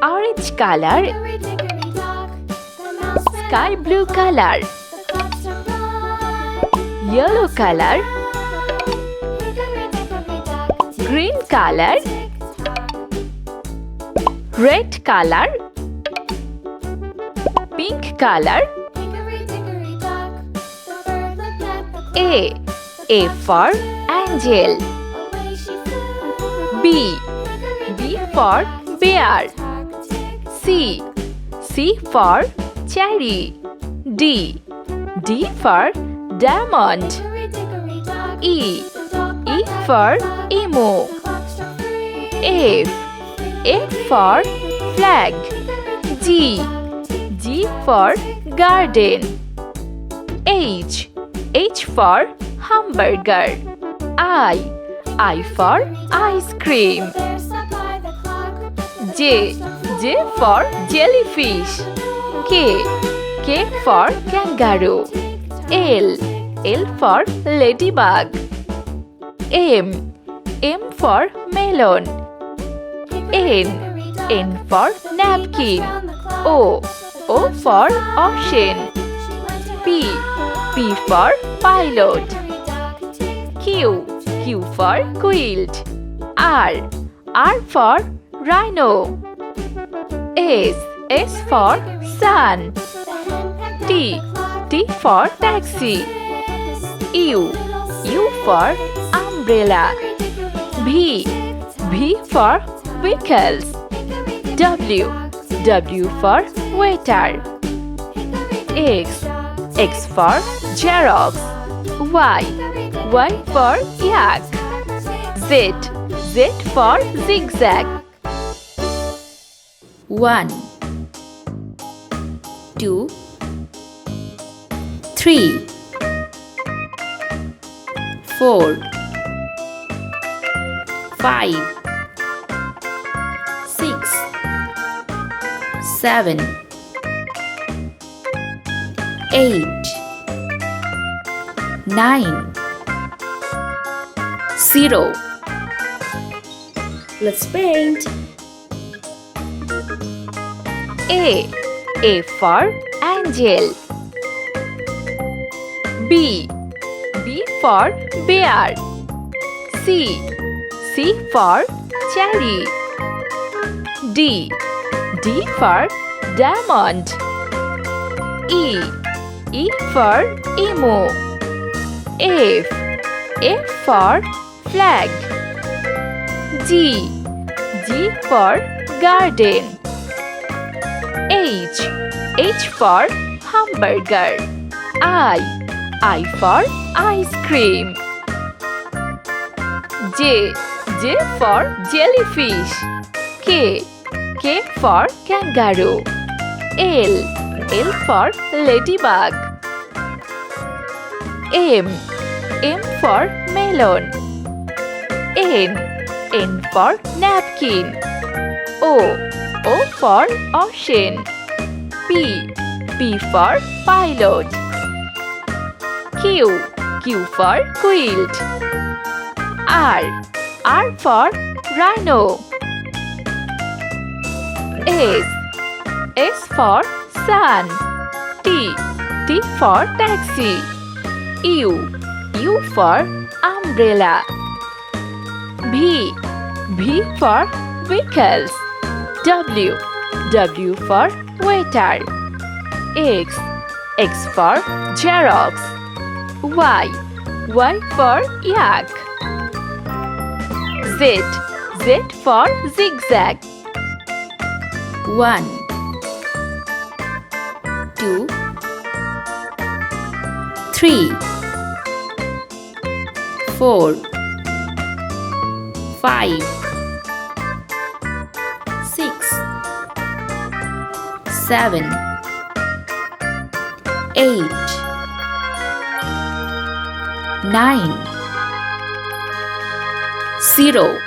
Orange color, sky blue color, yellow color, green color, red color, pink color. A for angel. B for bear. C for cherry. D for diamond. E for emu. F for flag. G for garden. H for hamburger. I for ice cream. J for jellyfish. K for kangaroo. L for ladybug. M for melon. N for napkin. O for ocean. P for pilot. Q for quilt. R for rhino. S for sun. T for taxi. U for umbrella. V for vehicles. W for waiter. X for Xerox. Y for yak. Z for zigzag. 1 2 3 4 5 6 7 8 9 0. Let's paint. A for angel. B for bear. C for cherry. D for diamond. E for emu. F for flag. G for garden. H for hamburger. I for ice cream. J for jellyfish. K for kangaroo. L for ladybug. M for melon. N for napkin. O for ocean. P for pilot. Q for quilt. R for rhino. S for sun. T for taxi. U for umbrella. V for vehicles. W for waiter. X for Xerox. Y for yak. Z for zigzag. 1 2 3 4 5 6 7 8 9 0